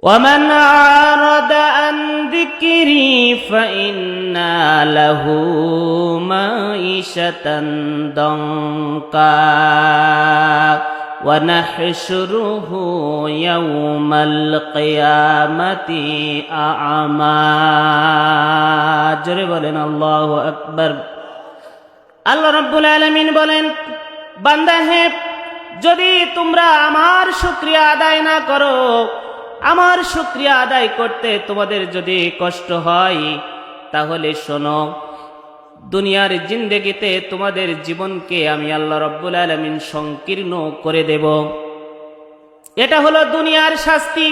ومن أعرض عن ذكري فإن له معيشة ضنكا ونحشره يوم القيامة أعمى জোরে বলেন আল্লাহু আকবার। আল্লাহ রাব্বুল আলামিন বলেন, বান্দা হে, যদি তোমরা আমার শুকরিয়া আদায় না করো, আমার শুকরিয়া আদায় করতে তোমাদের যদি কষ্ট হয়, তাহলে শোনো, দুনিয়ার জিন্দেগিতে তোমাদের জীবনকে আমি আল্লাহ রাব্বুল আলামিন সংকীর্ণ করে দেব। এটা হলো দুনিয়ার শাস্তি।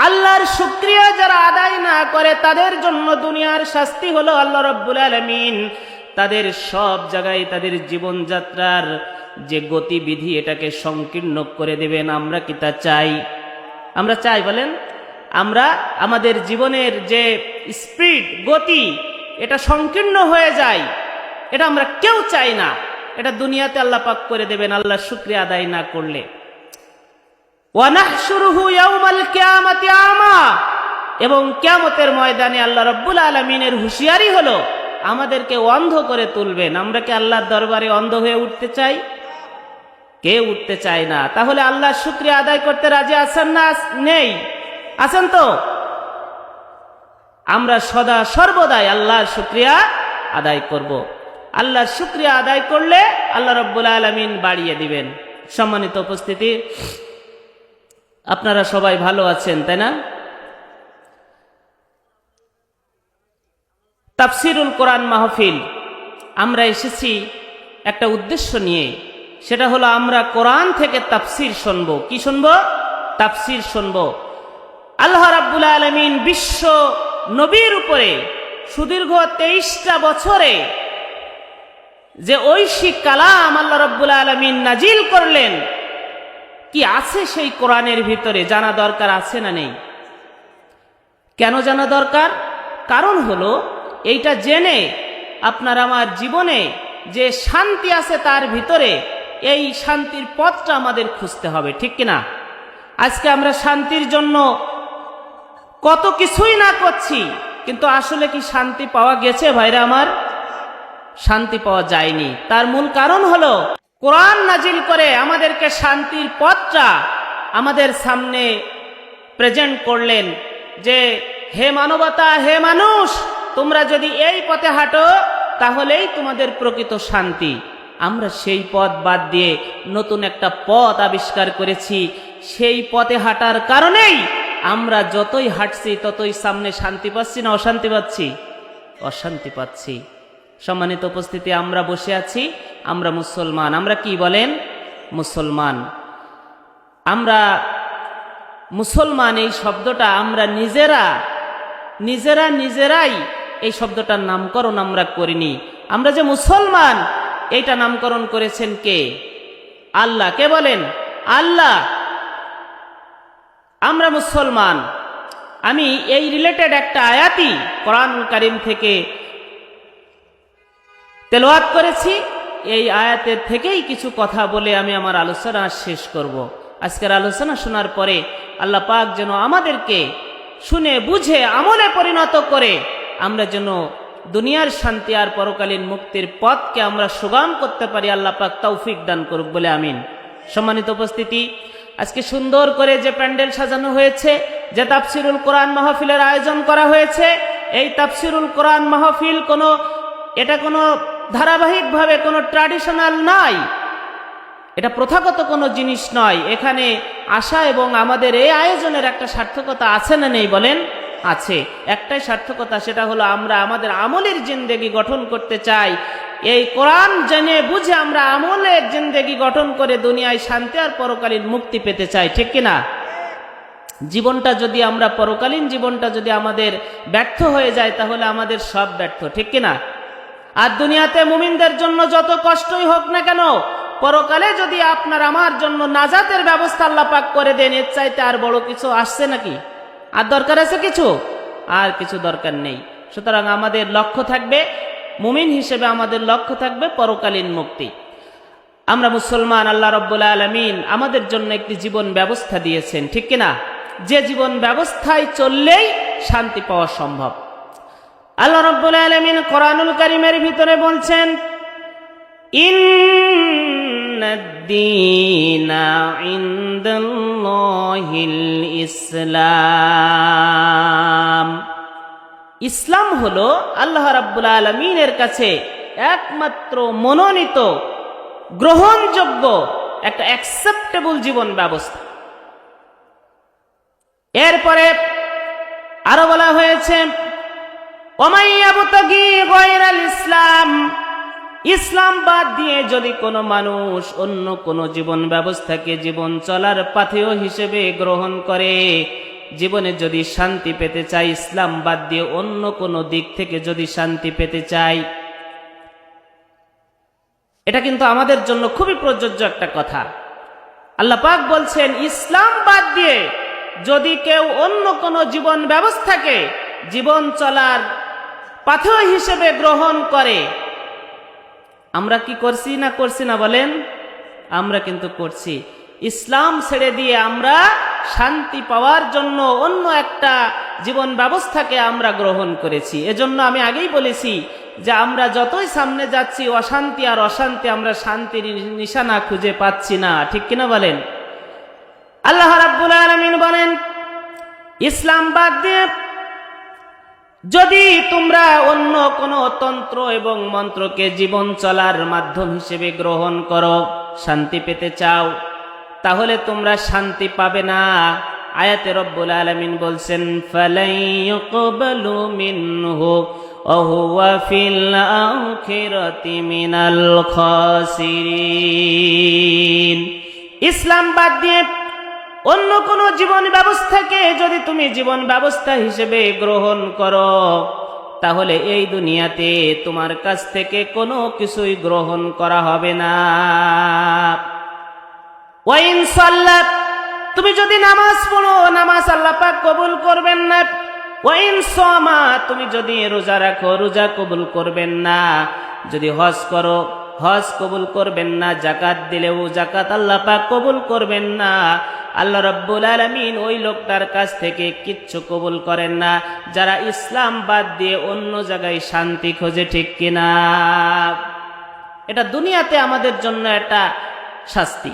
আল্লাহর শুকরিয়া যারা আদায় না করে তাদের জন্য দুনিয়ার শাস্তি হলো আল্লাহ রাব্বুল আলামিন তাদের সব জায়গায় তাদের জীবনযাত্রার যে গতিবিধি এটাকে সংকীর্ণ করে দেবেন। আমরা কি তা চাই? আমরা চাই বলেন? আমরা আমাদের জীবনের যে স্পিড, গতি, এটা সংকীর্ণ হয়ে যায়, এটা আমরা কেউ চাই না। এটা দুনিয়াতে আল্লাহ পাক করে দেবেন আল্লাহর শুকরিয়া আদায় না করলে। ওয়ানাহশুরুহু ইয়াউমাল কিয়ামাতি আমা, এবং কিয়ামতের ময়দানে আল্লাহ রাব্বুল আলামিনের হুঁশিয়ারি হলো আমাদেরকে অন্ধ করে তুলবেন। আমরা কি আল্লাহর দরবারে অন্ধ হয়ে উঠতে চাই? কেউ উঠতে চায় না। তাহলে আল্লাহর শুকরিয়া আদায় করতে রাজি আছেন না? নেই? আছেন তো? আমরা সদা সর্বদাই আল্লাহর শুকরিয়া আদায় করব। আল্লাহর শুকরিয়া আদায় করলে আল্লাহ রাব্বুল আলামিন বাড়িয়ে দিবেন। সম্মানিত উপস্থিতি, আপনারা সবাই ভালো আছেন, তাই না? তাফসিরুল কোরআন মাহফিল আমরা এসেছি একটা উদ্দেশ্য নিয়ে, সেটা হলো আমরা কোরআন থেকে তাফসির শুনবো। কি শুনবো? তাফসির শুনবো। আল্লাহ রাব্বুল আলামিন বিশ্ব নবীর উপরে সুদীর্ঘ 23টা বছরে যে ঐশী কালাম আল্লাহ রাব্বুল আলামিন নাজিল করলেন, কি আছে সেই কোরআনের ভিতরে জানা দরকার আছে না নেই? কেন জানা দরকার? কারণ হলো এইটা জেনে আপনার আমার জীবনে যে শান্তি আছে তার ভিতরে, এই শান্তির পথটা আমাদের খুঁজতে হবে, ঠিক কিনা? আজকে আমরা শান্তির জন্য কত কিছুই না করছি, কিন্তু আসলে কি শান্তি পাওয়া গেছে ভাইরা আমার? শান্তি পাওয়া যায়নি। তার মূল কারণ হলো কোরআন নাজিল করে আমাদেরকে শান্তির পথটা আমাদের সামনে প্রেজেন্ট করলেন যে হে মানবতা, হে মানুষ, তোমরা যদি এই পথে হাঁটো তাহলেই তোমাদের প্রকৃত শান্তি। আমরা সেই পথ বাদ দিয়ে নতুন একটা পথ আবিষ্কার করেছি। সেই পথে হাঁটার কারণেই আমরা যতই হাঁটছি ততই সামনে শান্তি পাচ্ছি না অশান্তি পাচ্ছি? অশান্তি পাচ্ছি। সম্মানিত উপস্থিতি, আমরা বসে আছি, আমরা মুসলমান। আমরা কি বলেন? মুসলমান। আমরা মুসলমান এই শব্দটা আমরা নিজেরাই এই শব্দটার নামকরণ আমরা করিনি। আমরা যে মুসলমান এইটা নামকরণ করেছেন কে? আল্লাহ। কে বলেন? আল্লাহ। আমরা মুসলমান। আমি এই রিলেটেড একটা আয়াতই কোরআনুল কারীম থেকে তেলাওয়াত করেছি। এই আয়াতের থেকেই কিছু কথা বলে আমি আমার আলোচনা শেষ করব। আজকের আলোচনা শোনার পরে আল্লাহ পাক যেন আমাদেরকে শুনে বুঝে আমলে পরিণত করে আমরা যেন দুনিয়ার শান্তি আর পরকালীন মুক্তির পথকে আমরা সুগম করতে পারি। আল্লাহ পাক তৌফিক দান করুক বলে আমিন। সম্মানিত উপস্থিতি, আজকে সুন্দর করে যে প্যান্ডেল সাজানো হয়েছে, যে তাফসিরুল কোরআন মাহফিলের আয়োজন করা হয়েছে, এই তাফসিরুল কোরআন মাহফিল এটা কোনো ধারাবাহিকভাবে কোনো ট্র্যাডিশনাল নয়, এটা প্রথাগত কোনো জিনিস নয়। এখানে আসা এবং আমাদের এই আয়োজনের একটা সার্থকতা আছে না নেই বলেন? আছে। একটাই সার্থকতা, সেটা হলো আমরা আমাদের আমলের জিন্দেগি গঠন করতে চাই। এই কোরআন জেনে বুঝে আমরা আমলের জিন্দেগি গঠন করে দুনিয়ায় শান্তি আর পরকালীন মুক্তি পেতে চাই, ঠিক কিনা? জীবনটা যদি আমরা পরকালীন জীবনটা যদি আমাদের ব্যর্থ হয়ে যায় তাহলে আমাদের সব ব্যর্থ, ঠিক কিনা? আর দুনিয়াতে মুমিনদের জন্য যত কষ্টই হোক না কেন, পরকালে যদি আপনার আমার জন্য নাজাতের ব্যবস্থা আল্লাহ পাক করে দেন, এর চাইতে আর বড় কিছু আসছে নাকি? আর দরকার আছে কিছু? আর কিছু দরকার নেই। সুতরাং আমাদের লক্ষ্য থাকবে, মুমিন হিসেবে আমাদের লক্ষ্য থাকবে পরকালীন মুক্তি। আমরা মুসলমান, আল্লাহ রাব্বুল আলামিন আমাদের জন্য একটি জীবন ব্যবস্থা দিয়েছেন, ঠিক কিনা? যে জীবন ব্যবস্থায় চললেই শান্তি পাওয়া সম্ভব। আল্লাহ রাব্বুল আলামিন কোরআনুল কারীমের ভিতরে বলছেন, ইন্নাদ-দীনা ইনদাল্লাহিল ইসলাম। ইসলাম হলো আল্লাহ রাব্বুল আলামিনের কাছে একমাত্র মনোনীত গ্রহণযোগ্য একটা অ্যাকসেপ্টেবল জীবন ব্যবস্থা। এরপরে আরো বলা হয়েছে, ওমাইয়াবতাগি গায়রাল ইসলাম, ইসলাম বাদ দিয়ে যদি কোনো মানুষ অন্য কোনো জীবন ব্যবস্থাকে জীবন চলার পাথেয় হিসেবে গ্রহণ করে, জীবনে যদি শান্তি পেতে চায়, ইসলাম বাদ দিয়ে অন্য কোনো দিক থেকে যদি শান্তি পেতে চায়, এটা কিন্তু আমাদের জন্য খুবই প্রযোজ্য একটা কথা। আল্লাহ পাক বলছেন, ইসলাম বাদ দিয়ে যদি কেউ অন্য কোনো জীবন ব্যবস্থাকে জীবন চলার পাথেয় হিসেবে গ্রহণ করে, আমরা কি করছি না বলেন? আমরা কিন্তু করছি। ইসলাম ছেড়ে দিয়ে আমরা শান্তি পাওয়ার জন্য অন্য একটা জীবন ব্যবস্থাকে আমরা গ্রহণ করেছি। এজন্য আমি আগেই বলেছি যে আমরা যতই সামনে যাচ্ছি, অশান্তি আর অশান্তি, আমরা শান্তির নিশানা খুঁজে পাচ্ছি না। ঠিক কিনা বলেন? আল্লাহ রাব্বুল আলামিন বলেন, ইসলাম বাদ দিয়ে যদি তোমরা অন্য কোনো তন্ত্র এবং মন্ত্রকে জীবন চলার মাধ্যম হিসেবে গ্রহণ করো, শান্তি পেতে চাও, তাহলে তোমরা শান্তি পাবে না। আয়াতে রব্বুল আলামিন বলছেন, ফালাই ইউকবালু মিনহু ওয়া হুয়া ফিল আখিরাতি মিনাল খাসিরিন। ইসলাম বাদ দিয়ে অন্য কোনো জীবন ব্যবস্থাকে যদি তুমি জীবন ব্যবস্থা হিসেবে গ্রহণ করো, তাহলে এই দুনিয়াতে তোমার কাছ থেকে কোনো কিছুই গ্রহণ করা হবে না। ওয়াইন সাল্লাত, তুমি যদি নামাজ পড়ো, নামাজ আল্লাহ পাক কবুল করবেন না। ওয়াইন সামা, তুমি যদি রোজা রাখো, রোজা কবুল করবেন না। যদি হজ করো, হজ কবুল করবেন না। যাকাত দিলেও যাকাত আল্লাহ পাক কবুল করবেন না। আল্লাহ রাব্বুল আলামিন ওই লোকটার কাছ থেকে কিচ্ছু কবুল করেন না যারা ইসলাম বাদ দিয়ে অন্য জায়গায় শান্তি খোঁজে। ঠিক কিনা? এটা দুনিয়াতে আমাদের জন্য একটা শাস্তি।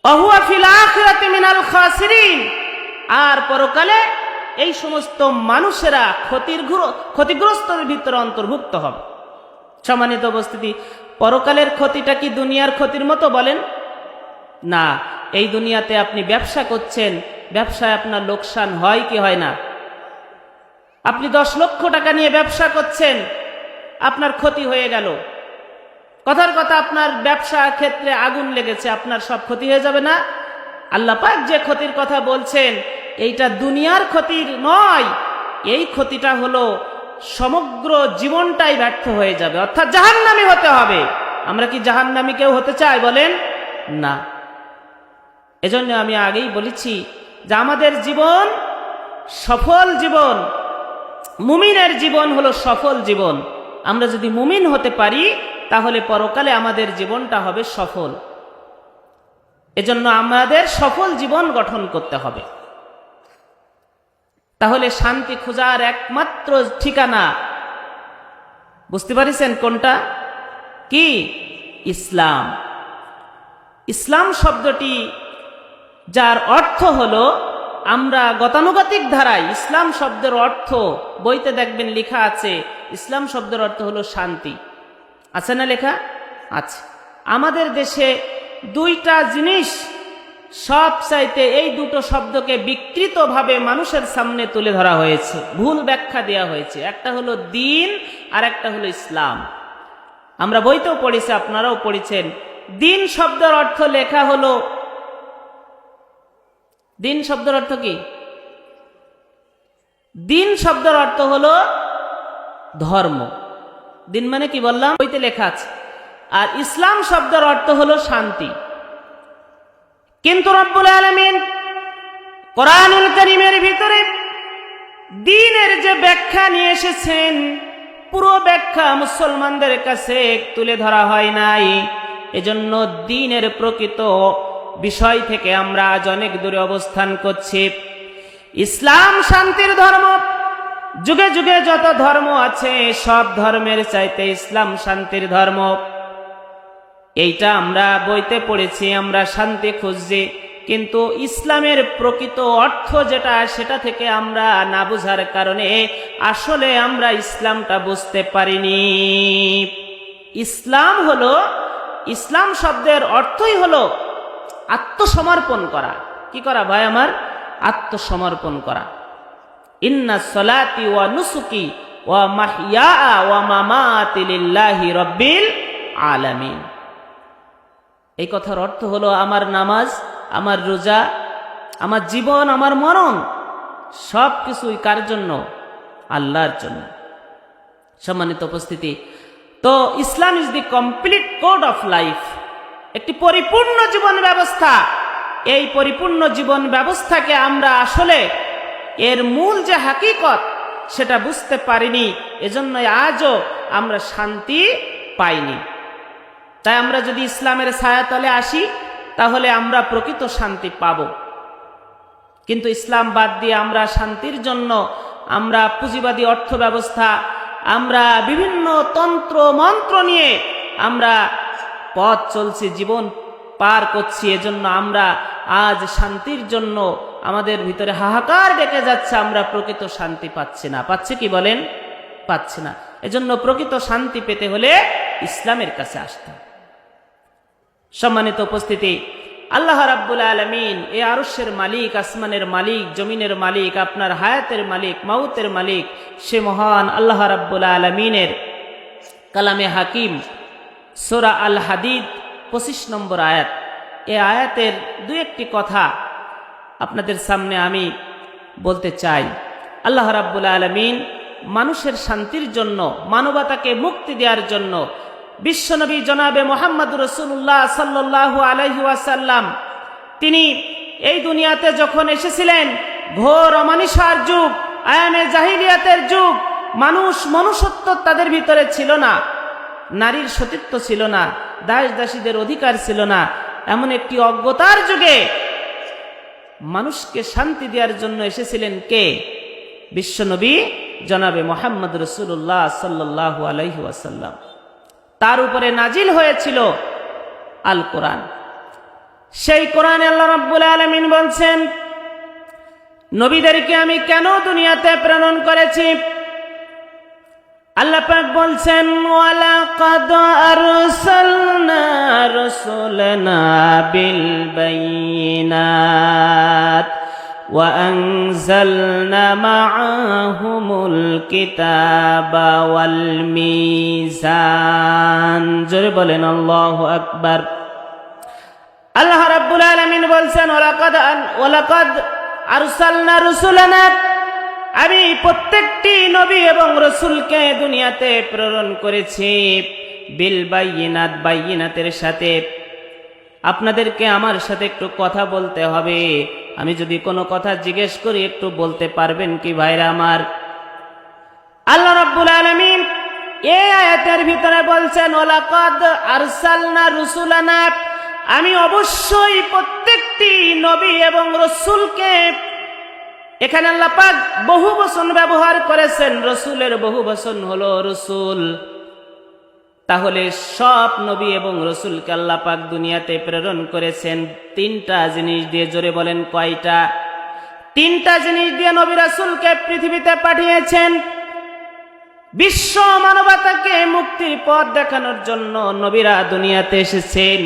ওয়া ফিল আখিরাতি মিনাল খাসিরিন, আর পরকালে এই সমস্ত মানুষেরা ক্ষতিগ্রস্তদের ভিতরে অন্তর্ভুক্ত হবে। সম্মানিত উপস্থিতি, পরকালের ক্ষতিটা কি দুনিয়ার ক্ষতির মতো বলেন? না। এই দুনিয়াতে আপনি ব্যবসা করছেন, ব্যবসায় আপনার লোকসান হয় কি হয় না? আপনি 10 লক্ষ টাকা নিয়ে ব্যবসা করছেন, আপনার ক্ষতি হয়ে গেল। কথার কথা, আপনার ব্যবসা ক্ষেত্রে আগুন লেগেছে, আপনার সব ক্ষতি হয়ে যাবে না? আল্লাহ পাক যে ক্ষতির কথা বলছেন, এইটা দুনিয়ার ক্ষতির নয়। এই ক্ষতিটা হলো সমগ্র জীবনটাই ব্যর্থ হয়ে যাবে, অর্থাৎ জাহান্নামী হতে হবে। আমরা কি জাহান্নামী কেউ হতে চাই বলেন? না। এজন্য আমি আগেই বলেছি যে আমাদের জীবন সফল জীবন, মুমিনের জীবন হলো সফল জীবন। আমরা যদি মুমিন হতে পারি, তাহলে পরকালে আমাদের জীবনটা হবে সফল। এজন্য আমাদের সফল জীবন গঠন করতে হবে। তাহলে শান্তি খোঁজার একমাত্র ঠিকানা বুঝতে পারিছেন কোনটা? কি? ইসলাম। ইসলাম শব্দটি যার অর্থ হলো, আমরা গতানুগতিক ধারায় ইসলাম শব্দের অর্থ বইতে দেখবেন লেখা আছে, ইসলাম শব্দের অর্থ হলো শান্তি। আছে না লেখা? আছে। আমাদের দেশে দুইটা জিনিস সবচাইতে, এই দুটো শব্দকে বিকৃতভাবে মানুষের সামনে তুলে ধরা হয়েছে, ভুল ব্যাখ্যা দেওয়া হয়েছে। একটা হলো দিন আর একটা হলো ইসলাম। আমরা বইতেও পড়েছি, আপনারাও পড়েছেন। দিন শব্দের অর্থ লেখা হলো, দিন শব্দের অর্থ কি? দিন শব্দের অর্থ হলো ধর্ম। দিন মানে কি বললাম? বইতে লেখা আছে। আর ইসলাম শব্দের অর্থ হলো শান্তি। কিন্তু রব্বুল আলামিন কোরআনুল কারীমের ভিতরে দ্বীনের যে ব্যাখ্যা নিয়ে এসেছেন, পুরো ব্যাখ্যা মুসলমানদের কাছে তুলে ধরা হয় নাই। এজন্য দ্বীনের প্রকৃত বিষয় থেকে আমরা আজ অনেক দূরে অবস্থান করছি। ইসলাম শান্তির ধর্ম। যুগে যুগে যত ধর্ম আছে সব ধর্মের চাইতে ইসলাম শান্তির ধর্ম। এইটা আমরা বইতে পড়েছি, আমরা শান্তি খুঁজছি, কিন্তু ইসলামের প্রকৃত অর্থ যেটা সেটা থেকে আমরা না বুঝার কারণে আসলে আমরা ইসলামটা বুঝতে পারিনি। ইসলাম শব্দের অর্থই হলো আত্মসমর্পণ করা। কি করা ভাই আমার? আত্মসমর্পণ করা। ইন্না সলাতি ওয়া নুসুকি ওয়া মাহইয়া ওয়া মামাতি লিল্লাহি রাব্বিল আলামিন। এই কথার অর্থ হলো আমার নামাজ, আমার রোজা, আমার জীবন, আমার মরণ সব কিছুই কার জন্য? আল্লাহর জন্য। সম্মানিত উপস্থিতি, তো Islam is the complete code of life, একটি পরিপূর্ণ জীবন ব্যবস্থা। এই পরিপূর্ণ জীবন ব্যবস্থাকে আমরা আসলে এর মূল যে হাকিকত সেটা বুঝতে পারিনি, এজন্য আজও আমরা শান্তি পাইনি। তাই আমরা যদি ইসলামের ছায়াতলে আসি তাহলে আমরা প্রকৃত শান্তি পাব। কিন্তু ইসলাম বাদ দিয়ে আমরা শান্তির জন্য আমরা পুঁজিবাদী অর্থ ব্যবস্থা, আমরা বিভিন্ন তন্ত্র মন্ত্র নিয়ে আমরা পথ চলছি, জীবন পার করছি। এজন্য আমরা আজ শান্তির জন্য আমাদের ভিতরে হাহাকার ডেকে যাচ্ছে, আমরা প্রকৃত শান্তি পাচ্ছি না। পাচ্ছি কি বলেন? পাচ্ছি না। এজন্য প্রকৃত শান্তি পেতে হলে ইসলামের কাছে আসতে হবে। সম্মানিত উপস্থিতি, আল্লাহ রাব্বুল আলামিন এই আরশের মালিক, আসমানের মালিক, জমিনের মালিক, আপনার হায়াতের মালিক, মাউতের মালিক, সে মহান আল্লাহ রাব্বুল আলামিনের কালামে হাকিম সূরা আল হাদিদ 25 নম্বর আয়াত। এই আয়াতের দুই একটি কথা আপনাদের সামনে আমি বলতে চাই। আল্লাহ রাব্বুল আলামিন মানুষের শান্তির জন্য, মানবতাকে মুক্তি দেওয়ার জন্য বিশ্বনবী জনাবে মুহাম্মদুর রাসূলুল্লাহ সাল্লাল্লাহু আলাইহি ওয়াসাল্লাম তিনি এই দুনিয়াতে যখন এসেছিলেন, ঘোর অমানিসার যুগ, আয়ামে জাহিলিয়াতের যুগ, মনুষ্যত্ব তাদের ভিতরে ছিল না, নারীর সতীত্ব ছিল না, দাস দাসীদের অধিকার ছিল না। এমন একটি অজ্ঞতার যুগে মানুষকে শান্তি দেওয়ার জন্য এসেছিলেন কে? বিশ্বনবী জনাবে মুহাম্মদ রাসূলুল্লাহ সাল্লাল্লাহু আলাইহি ওয়াসাল্লাম। তার উপরে নাজিল হয়েছিল আল কোরআন। সেই কোরআনে আল্লাহ রাব্বুল আলামিন বলছেন, নবীদেরকে আমি কেন দুনিয়াতে প্রেরণ করেছি? আল্লাহ পাক বলছেন, ওয়ালাকাদ আরসালনা রাসূলানা বিল বাইয়িনাত ওয়া আনজালনা মাআহুমুল কিতাবা ওয়াল মিজান। জোরে বলেন আল্লাহু আকবার। আল্লাহ রাব্বুল আলামিন বলছেন, ওয়ালাকাদ আরসালনা রাসূলানা, আমি প্রত্যেকটি নবী এবং রসুলকে দুনিয়াতে প্রেরণ করেছি বিল বাইয়িনাত, বাইয়িনাতের সাথে। আপনাদেরকে আমার সাথে একটু কথা বলতে হবে। আমি যদি কোনো কথা জিজ্ঞেস করি একটু বলতে পারবেন কি ভাইরা আমার? আল্লাহ রাব্বুল আলামিন এই আয়াতের ভিতরে বলছেন, ওয়ালাকাদ আরসালনা রুসুলানা, আমি অবশ্যই প্রত্যেকটি নবী এবং রসুলকে। এখানে আল্লাহ পাক বহু বচন ব্যবহার করেছেন, রসুলের বহু বচন হলো রসুল। তাহলে সব নবী এবং রসুলকে আল্লাহ পাক দুনিয়াতে প্রেরণ করেছেন তিনটা জিনিস দিয়ে। জোরে বলেন কয়টা? তিনটা জিনিস দিয়ে নবী রাসূলকে পৃথিবীতে পাঠিয়েছেন। বিশ্ব মানবতাকে মুক্তির পথ দেখানোর জন্য নবীরা দুনিয়াতে এসেছেন।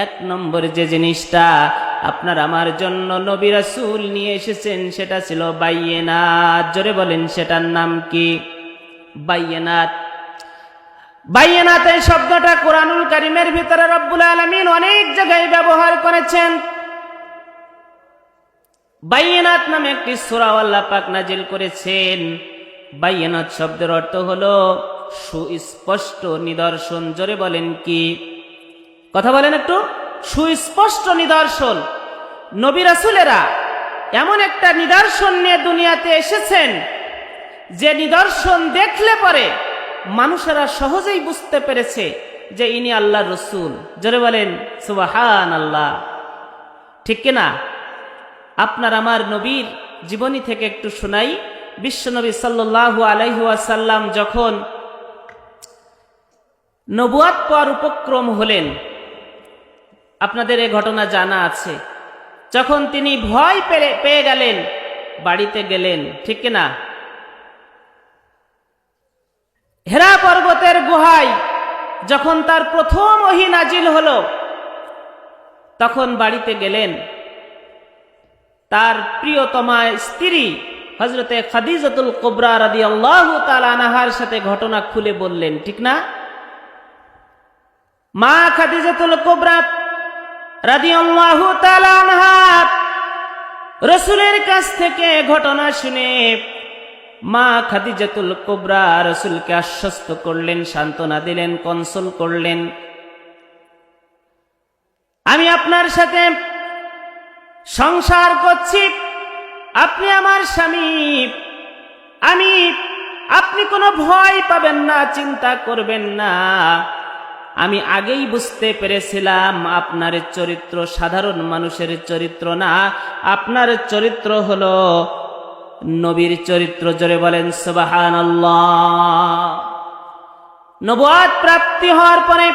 এক নম্বর যে জিনিসটা আপনার আমার জন্য নবী রাসূল নিয়ে এসেছেন সেটা ছিল বাইয়িনাত। জোরে বলেন সেটার নাম কি? বাইয়িনাত। বাইয়িনাত এই শব্দটা কোরআনুল কারীমের ভিতরে রব্বুল আলামিন অনেক জায়গায় ব্যবহার করেছেন। বাইয়িনাত নামে একটি সূরা আল্লাহ পাক নাজিল করেছেন। বাইয়িনাত শব্দের অর্থ হলো সুস্পষ্ট নিদর্শন। জোরে বলেন কি? কথা বলেন একটু। সুস্পষ্ট নিদর্শন। নবী রাসূলেরা এমন একটা নিদর্শন নিয়ে দুনিয়াতে এসেছেন যে নিদর্শন দেখলে পরে মানুষেরা সহজেই বুঝতে পেরেছে যে ইনি আল্লাহর রাসূল। জোরে বলেন সুবহানাল্লাহ। ঠিক কিনা? আপনার আমার নবীর জীবনী থেকে একটু শোনাই। বিশ্বনবী সাল্লাল্লাহু আলাইহি ওয়াসাল্লাম যখন নবুয়াত পাওয়ার উপক্রম হলেন, আপনাদের এই ঘটনা জানা আছে। যখন তিনি ভয় পেয়ে গেলেন, বাড়িতে গেলেন, ঠিক কিনা? হেরা পর্বতের গুহায় যখন তার প্রথম ওহী নাজিল হলো, তখন বাড়িতে গেলেন। তার প্রিয়তমা স্ত্রী হযরতে খাদিজাতুল কুবরা রাদিয়াল্লাহু তাআলা আনহার সাথে ঘটনা খুলে বললেন, ঠিক না? মা খাদিজাতুল কুবরা রাদিয়াল্লাহু তাআলা আনহা রাসূলের কাছ থেকে ঘটনা শুনে মা খাদিজাতুল কুবরা রাসূলকে আশ্বস্ত করলেন, সান্ত্বনা দিলেন, কনসোল করলেন, আমি আপনার সাথে সংসার করছি, আপনি আমার স্বামী, আপনি কোনো ভয় পাবেন না, চিন্তা করবেন না। আমি আগেই বুঝতে পেরেছিলাম আপনার চরিত্র সাধারণ মানুষের চরিত্র না, আপনার চরিত্র হলো নবীর চরিত্র। জোরে বলেন সুবহানাল্লাহ। নবুয়ত প্রাপ্তি হওয়ার পরে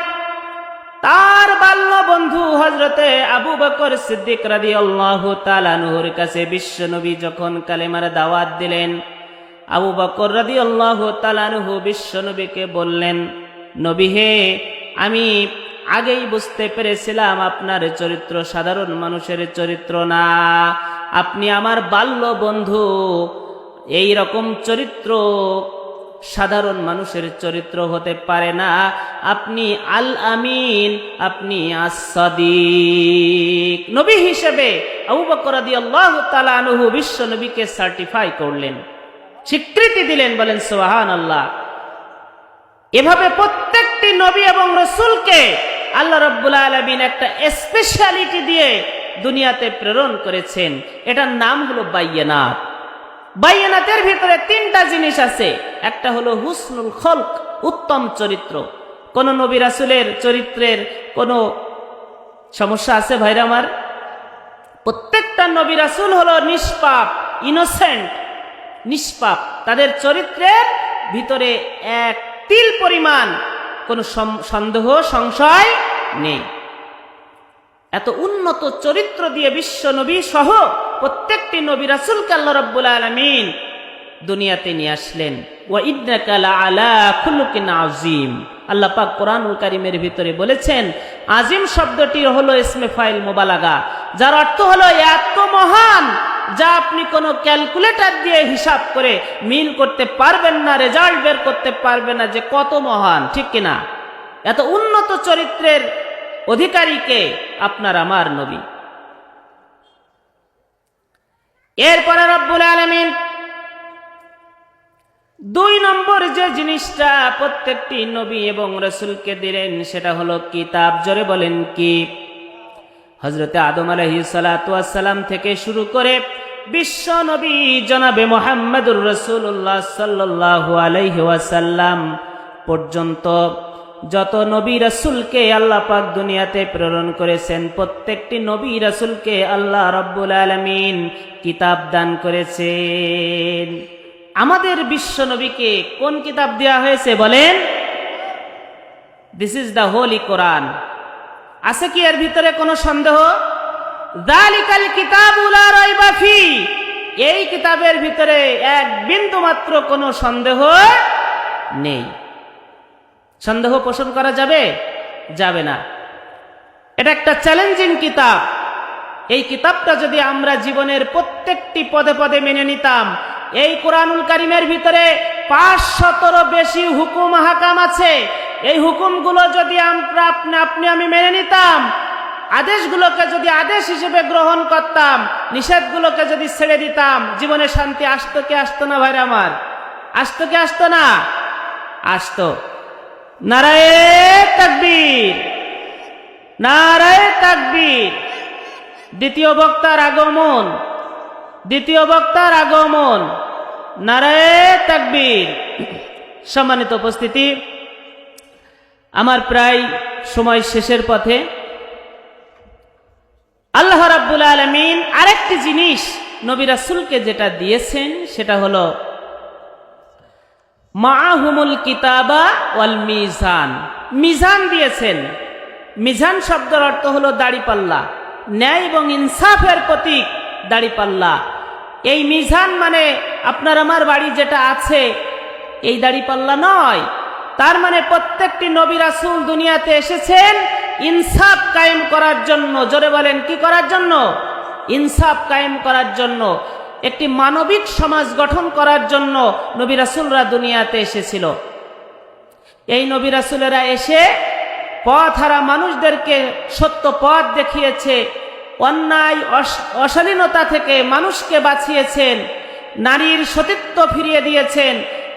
তার বাল্য বন্ধু হযরতে আবু বকর সিদ্দিক রাদিয়াল্লাহু তাআলা আনহুর কাছে বিশ্বনবী যখন কালেমার দাওয়াত দিলেন, আবু বকর রাদিয়াল্লাহু তাআলা আনহু বিশ্বনবীকে বললেন, নবী হে, আমি আগেই বুঝতে পেরেছিলাম আপনার চরিত্র সাধারণ মানুষের চরিত্র না, আপনি আমার বাল্য বন্ধু। এই রকম চরিত্র সাধারণ মানুষের চরিত্র হতে পারে না, আপনি আল আমিন, আপনি as-সাদিক। নবী হিসেবে আবু বকর রাদিয়াল্লাহু তাআলা আনহু বিশ্ব নবীকে সার্টিফাই করলেন, স্বীকৃতি দিলেন। বলেন সুবহানাল্লাহ। এভাবে প্রত্যেকটি নবী এবং রাসূলকে আল্লাহ রাব্বুল আলামিন একটা স্পেশালিটি দিয়ে দুনিয়াতে প্রেরণ করেছেন। এটার নাম হলো বাইয়ানাত। বাইয়ানাতের ভিতরে তিনটা জিনিস আছে। একটা হলো হুসনুল খলক, উত্তম চরিত্র। কোন নবী রাসূলের চরিত্রের কোনো সমস্যা আছে ভাইরা আমার? প্রত্যেকটা নবী রাসূল হলো নিষ্পাপ, ইনোসেন্ট, নিষ্পাপ। তাদের চরিত্রের ভিতরে এক তিল পরিমাণ কোনো সন্দেহ সংশয় নেই। এত উন্নত চরিত্র দিয়ে বিশ্ব নবী সহ প্রত্যেকটি নবী রাসূলকে আল্লাহ রাব্বুল আলামিন দুনিয়াতে নিয়ে আসলেন। ওয়া ইন্নাকা লাআলা খুলুকিন আযীম। আল্লাহ পাক কোরআনুল কারীমের ভিতরে বলেছেন, আজিম শব্দটি হলো ইসমে ফাইল মুবালাগা, যার অর্থ হলো এত মহান যা আপনি কোনো ক্যালকুলেটর দিয়ে হিসাব করে মিল করতে পারবেন না, রেজাল্ট বের করতে পারবেন না যে কত মহান, ঠিক কিনা? এত উন্নত চরিত্রের অধিকারীকে আপনার আমার নবী। এরপরে রব্বুল আলামিন দুই নম্বর যে জিনিসটা প্রত্যেকটি নবী এবং রাসূলকে দিলেন সেটা হলো কিতাব। জোরে বলেন কি? হযরতে আদম আলাইহিস সালাতু ওয়াস সালাম থেকে শুরু করে বিশ্ব নবী জনাবে মুহাম্মদুর রাসূলুল্লাহ সাল্লাল্লাহু আলাইহি ওয়াসাল্লাম পর্যন্ত যত নবী রাসূলকে আল্লাহ পাক দুনিয়াতে প্রেরণ করেছেন, প্রত্যেকটি নবী রাসূলকে আল্লাহ রাব্বুল আলামিন কিতাব দান করেছেন। আমাদের বিশ্ব নবীকে কোন কিতাব দেওয়া হয়েছে বলেন? দিস ইজ দ্য হোলি কোরআন। আছে কি এর ভিতরে কোনো সন্দেহ? যালিকাল কিতাবু লা রাইবা ফি। এই কিতাবের ভিতরে এক বিন্দু মাত্র কোনো সন্দেহ নেই। সন্দেহ পোষণ করা যাবে? যাবে না। এটা একটা চ্যালেঞ্জিং কিতাব। এই কিতাবটা যদি আমরা জীবনের প্রত্যেকটি পদে পদে মেনে নিতাম, এই কোরআনুল কারীমের ভিতরে 500-র বেশি হুকুম হাকাম আছে। এই হুকুমগুলো যদি আপনি আমি মেনে নিতাম, আদেশগুলোকে যদি আদেশ হিসেবে গ্রহণ করতাম, নিষেধগুলোকে যদি ছেড়ে দিতাম, জীবনে শান্তি আসতো কি আসতো না ভাইরা আমার? আসতো কি আসতো না? আসতো। নারায়ে তাকবীর, নারায়ে তাকবীর। দ্বিতীয় বক্তার আগমন, দ্বিতীয় বক্তার আগমন। নারায়ে তাকবীর। সম্মানিত উপস্থিতি, আমার প্রায় সময় শেষের পথে। আল্লাহ রাব্বুল আলামিন আরেকটি জিনিস নবী রাসূলকে যেটা দিয়েছেন সেটা হলো মাআহুমুল কিতাবা ওয়াল মিজান। মিজান দিয়েছেন। মিজান শব্দের অর্থ হলো দাড়িপাল্লা, ন্যায় এবং ইনসাফের প্রতীক দাড়িপাল্লা। এই মিজান মানে আপনার আমার বাড়ি যেটা আছে এই দাড়িপাল্লা নয়। তার মানে প্রত্যেকটি নবী রাসূল দুনিয়াতে এসেছেন ইনসাফ কায়েম করার জন্য। জোরে বলেন, কি করার জন্য? ইনসাফ কায়েম করার জন্য, একটি মানবিক সমাজ গঠন করার জন্য নবী রাসূলরা দুনিয়াতে এসেছিল। এই নবী রাসূলেরা এসে পথহারা মানুষদেরকে সত্য পথ দেখিয়েছে, অন্যায় অশালীনতা থেকে মানুষকে বাঁচিয়েছেন, নারীর সতীত্ব ফিরিয়ে দিয়েছেন,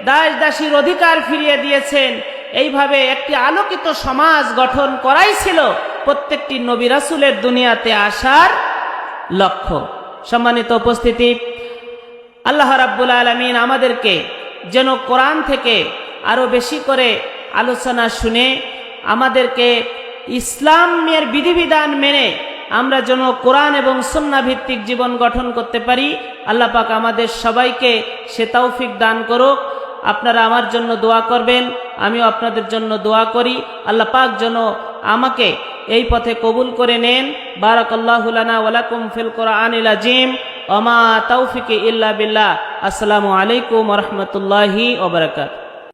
দাস দাসীর অধিকার ফিরিয়ে দিয়েছেন। এইভাবে একটি আলোকিত সমাজ গঠন করাই ছিল প্রত্যেকটি নবী রাসূলের দুনিয়াতে আসার লক্ষ্য। সম্মানিত উপস্থিতি, আল্লাহ রাব্বুল আলামিন আমাদেরকে যেন কোরআন থেকে আরো বেশি করে আলোচনা শুনে আমাদেরকে ইসলামের বিধিবিধান মেনে আমরা যেন কোরআন এবং সুন্নাহ ভিত্তিক জীবন গঠন করতে পারি। আল্লাহ পাক আমাদের সবাইকে সে তৌফিক দান করুক। আপনারা আমার জন্য দোয়া করবেন, আমিও আপনাদের জন্য দোয়া করি। আল্লাহ পাক যেন আমাকে এই পথে কবুল করে নেন। বারাকাল্লাহু লানা ওয়া লাকুম ফিল কোরআনিল আযীম ওয়া মা তাওফিকি ইল্লা বিল্লাহ। আসসালামু আলাইকুম ওয়া রাহমাতুল্লাহি ওয়া বারাকাতুহু।